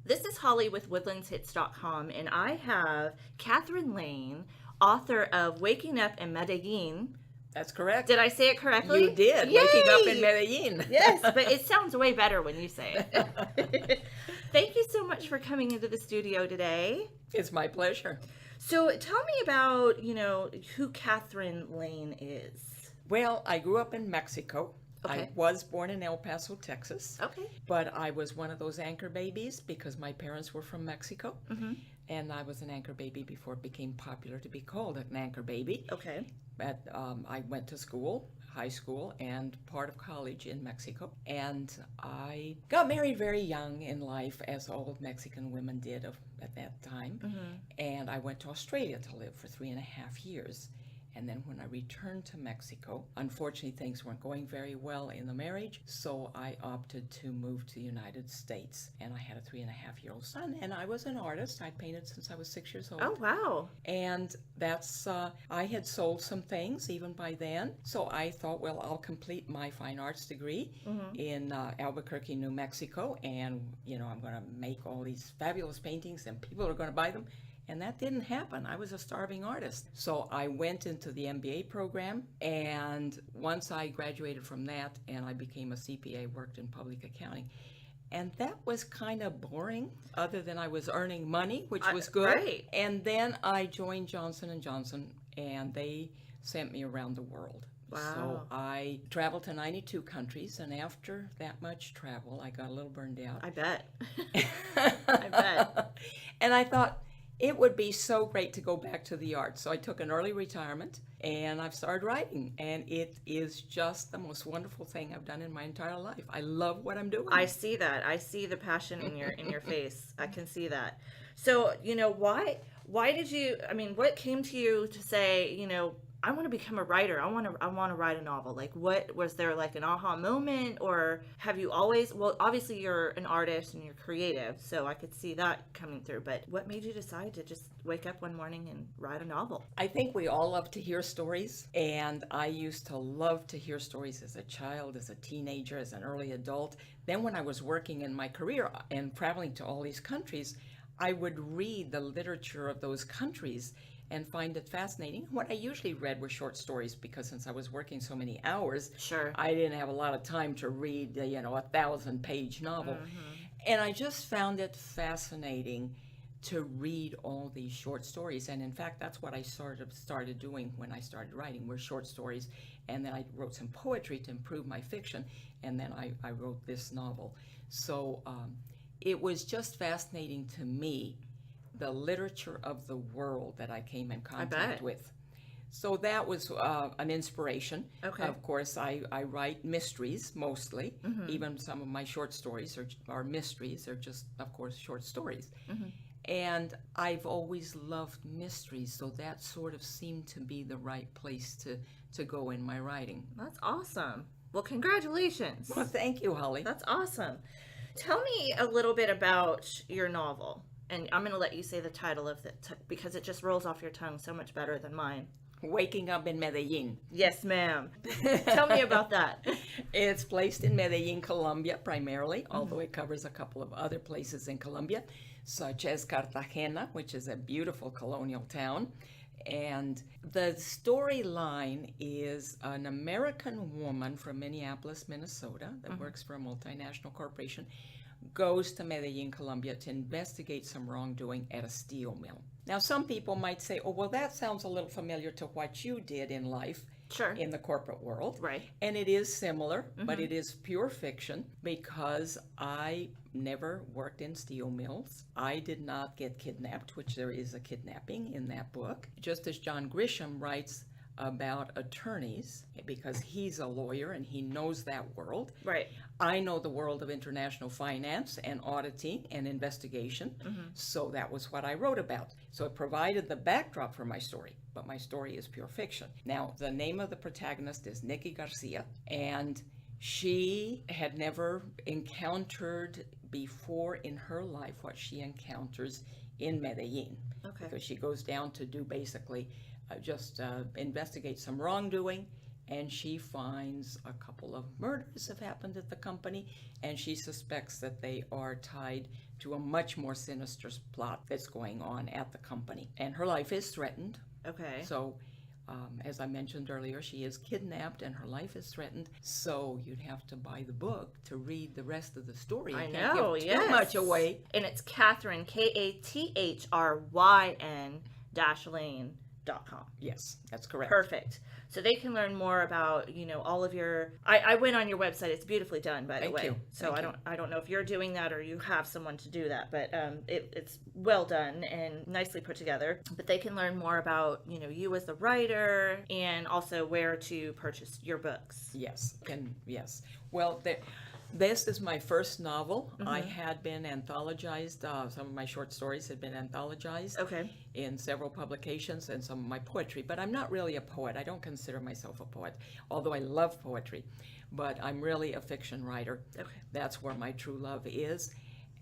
This is Holly with woodlandshits.com, and I have Kathryn Lane, author of Waking Up in Medellin. That's correct. Did I say it correctly? You did. Yay! Waking up in Medellin. Yes, but it sounds way better when you say it. Thank you so much for coming into the studio today. It's my pleasure. So tell me about, who Kathryn Lane is. Well, I grew up in Mexico. Okay. I was born in El Paso, Texas. Okay. But I was one of those anchor babies because my parents were from Mexico. Mm-hmm. And I was an anchor baby before it became popular to be called an anchor baby. Okay. But I went to school, high school, and part of college in Mexico. And I got married very young in life, as all Mexican women did at that time. Mm-hmm. And I went to Australia to live for 3.5 years. And then when I returned to Mexico, unfortunately things weren't going very well in the marriage, so I opted to move to the United States. And I had a 3.5-year-old son, and I was an artist. I painted since I was 6 years old. Oh, wow. And that's, I had sold some things even by then, so I thought, well, I'll complete my fine arts degree in Albuquerque, New Mexico, and, I'm going to make all these fabulous paintings, and people are going to buy them. And that didn't happen. I was a starving artist. So I went into the MBA program, and once I graduated from that and I became a CPA, worked in public accounting. And that was kind of boring, other than I was earning money, which was good. Right. And then I joined Johnson & Johnson, and they sent me around the world. Wow. So I traveled to 92 countries, and after that much travel, I got a little burned out. I bet. I bet. And I thought, it would be so great to go back to the arts. So I took an early retirement and I've started writing. And it is just the most wonderful thing I've done in my entire life. I love what I'm doing. I see that. I see the passion in your face. I can see that. So, why did you, what came to you to say, I want to become a writer. I want to write a novel. Like, what was there, like an aha moment, or have you always? Well, obviously you're an artist and you're creative, so I could see that coming through. But what made you decide to just wake up one morning and write a novel? I think we all love to hear stories, and I used to love to hear stories as a child, as a teenager, as an early adult. Then when I was working in my career and traveling to all these countries, I would read the literature of those countries and find it fascinating. What I usually read were short stories because since I was working so many hours, sure, I didn't have a lot of time to read, a 1,000-page novel. Mm-hmm. And I just found it fascinating to read all these short stories. And in fact, that's what I started doing when I started writing, were short stories. And then I wrote some poetry to improve my fiction. And then I wrote this novel. So it was just fascinating to me, the literature of the world that I came in contact with. So that was an inspiration. Okay. Of course, I write mysteries mostly. Mm-hmm. Even some of my short stories are mysteries. They're just, of course, short stories. Mm-hmm. And I've always loved mysteries, so that sort of seemed to be the right place to go in my writing. That's awesome. Well, congratulations. Well, thank you, Holly. That's awesome. Tell me a little bit about your novel. And I'm going to let you say the title of it because it just rolls off your tongue so much better than mine. Waking Up in Medellin. Yes, ma'am. Tell me about that. It's placed in Medellin, Colombia, primarily, although it covers a couple of other places in Colombia, such as Cartagena, which is a beautiful colonial town. And the storyline is an American woman from Minneapolis, Minnesota, that works for a multinational corporation, goes to Medellin, Colombia to investigate some wrongdoing at a steel mill. Now, some people might say, oh, well, that sounds a little familiar to what you did in life. Sure. In the corporate world. Right. And it is similar, but it is pure fiction because I never worked in steel mills. I did not get kidnapped, which there is a kidnapping in that book. Just as John Grisham writes about attorneys because he's a lawyer and he knows that world. Right. I know the world of international finance and auditing and investigation. Mm-hmm. So that was what I wrote about. So it provided the backdrop for my story, but my story is pure fiction. Now, the name of the protagonist is Nikki Garcia, and she had never encountered before in her life what she encounters in Medellin. Okay. Because she goes down to do basically just investigate some wrongdoing and she finds a couple of murders have happened at the company, and she suspects that they are tied to a much more sinister plot that's going on at the company. And her life is threatened. Okay. So, as I mentioned earlier, she is kidnapped and her life is threatened. So you'd have to buy the book to read the rest of the story. I can't know, give yes. too much away. And it's Kathryn, Kathryn-Lane.com. Yes, that's correct. Perfect. So they can learn more about, all of your. I went on your website. It's beautifully done, by the way. Thank you. So I don't know if you're doing that or you have someone to do that, but it's well done and nicely put together. But they can learn more about you as the writer and also where to purchase your books. Yes. Yes. Well, this is my first novel. Mm-hmm. I had been anthologized. Some of my short stories had been anthologized Okay. in several publications, and some of my poetry. But I'm not really a poet. I don't consider myself a poet, although I love poetry. But I'm really a fiction writer. Okay. That's where my true love is.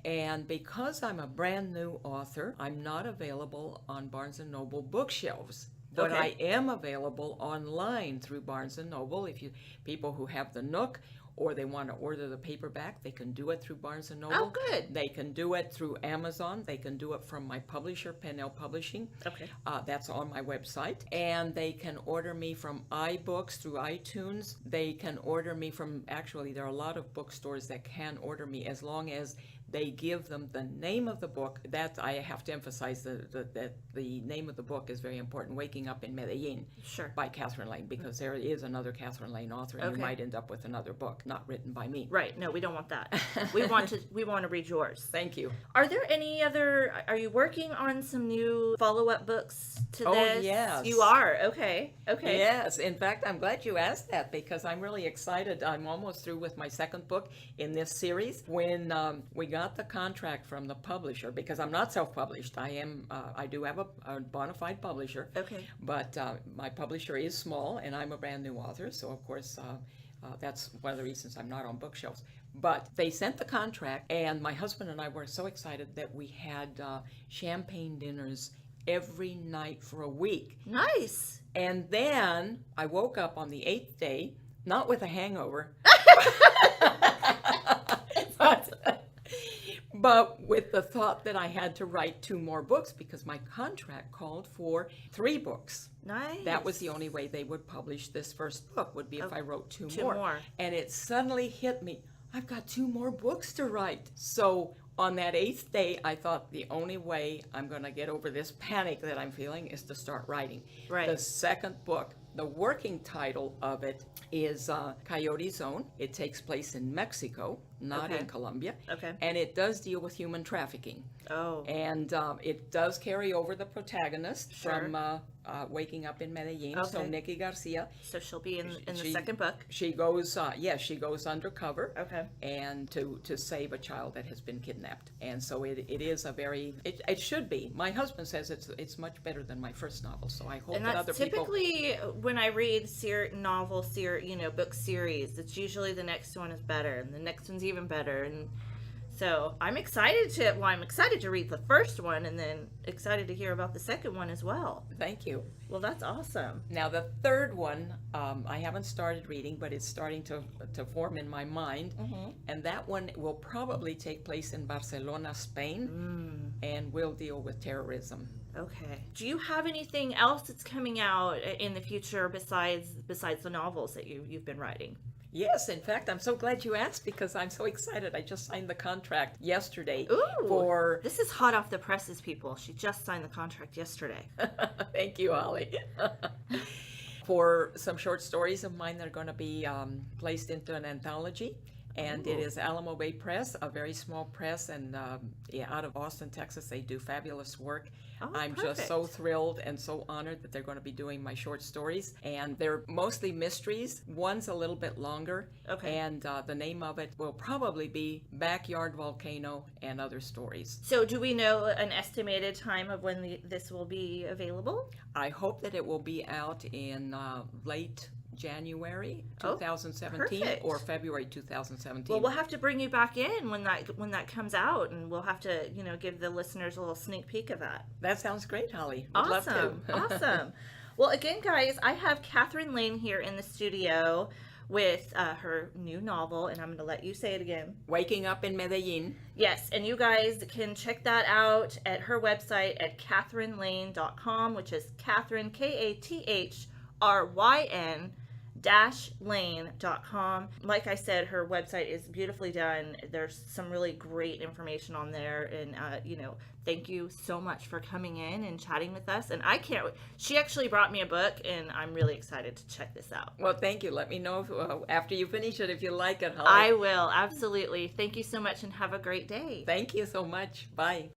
And because I'm a brand new author, I'm not available on Barnes & Noble bookshelves. But Okay. I am available online through Barnes & Noble. If people who have the Nook or they want to order the paperback, they can do it through Barnes & Noble. Oh, good. They can do it through Amazon. They can do it from my publisher, Pennell Publishing. Okay. That's on my website. And they can order me from iBooks through iTunes. They can order me from, actually, there are a lot of bookstores that can order me as long as they give them the name of the book. That I have to emphasize that the name of the book is very important. Waking Up in Medellin Sure. by Kathryn Lane, because there is another Kathryn Lane author, and Okay. you might end up with another book not written by me. Right. No, we don't want that. We want to read yours. Thank you. Are there any other? Are you working on some new follow-up books to Oh, this? yes. You are. Okay. Okay. Yes, in fact, I'm glad you asked that because I'm really excited. I'm almost through with my second book in this series. When we got the contract from the publisher, because I'm not self-published, I do have a bona fide publisher. Okay. But my publisher is small, and I'm a brand new author, so of course that's one of the reasons I'm not on bookshelves. But they sent the contract, and my husband and I were so excited that we had champagne dinners every night for a week. Nice. And then I woke up on the 8th day, not with a hangover, but with the thought that I had to write 2 more books because my contract called for 3 books. Nice. That was the only way they would publish this first book, would be if I wrote 2 2 more. more. And it suddenly hit me, I've got 2 more books to write. So on that 8th day, I thought the only way I'm going to get over this panic that I'm feeling is to start writing. Right. The second book, the working title of it is Coyote Zone. It takes place in Mexico, not Okay. in Colombia. Okay. And it does deal with human trafficking. Oh. And it does carry over the protagonist Sure. from Waking Up in Medellin. So Okay. Nikki Garcia, So she'll be in the she- second book. she goes, she goes undercover. Okay. And to save a child that has been kidnapped. And so it is a very, it should be. My husband says it's much better than my first novel. So I hope And that other that's people. typically when I read book series. It's usually the next one is better, and the next one's even better, and so I'm excited to read the first one, and then excited to hear about the second one as well. Thank you. Well, that's awesome. Now the third one, I haven't started reading, but it's starting to form in my mind, and that one will probably take place in Barcelona, Spain, and will deal with terrorism. Okay. Do you have anything else that's coming out in the future besides the novels that you've been writing? Yes, in fact, I'm so glad you asked because I'm so excited. I just signed the contract yesterday Ooh, for. This is hot off the presses, people. She just signed the contract yesterday. Thank you, Holly. For some short stories of mine that are going to be placed into an anthology. And it is Alamo Bay Press, a very small press, and out of Austin, Texas. They do fabulous work. Oh, I'm just so thrilled and so honored that they're going to be doing my short stories. And they're mostly mysteries. One's a little bit longer. Okay. And the name of it will probably be Backyard Volcano and Other Stories. So do we know an estimated time of when this will be available? I hope that it will be out in late January 2017 perfect. or February 2017. Well, we'll have to bring you back in when that comes out, and we'll have to give the listeners a little sneak peek of that. That sounds great, Holly. Would love Awesome, to. awesome. Well, again, guys, I have Kathryn Lane here in the studio with her new novel, and I'm going to let you say it again. Waking Up in Medellin. Yes, and you guys can check that out at her website at kathrynlane.com, which is Kathryn, Kathryn -lane.com. Like I said, her website is beautifully done. There's some really great information on there, and thank you so much for coming in and chatting with us. And I can't. She actually brought me a book, and I'm really excited to check this out. Well, thank you. Let me know if, after you finish it if you like it, Holly. I will, absolutely. Thank you so much, and have a great day. Thank you so much. Bye.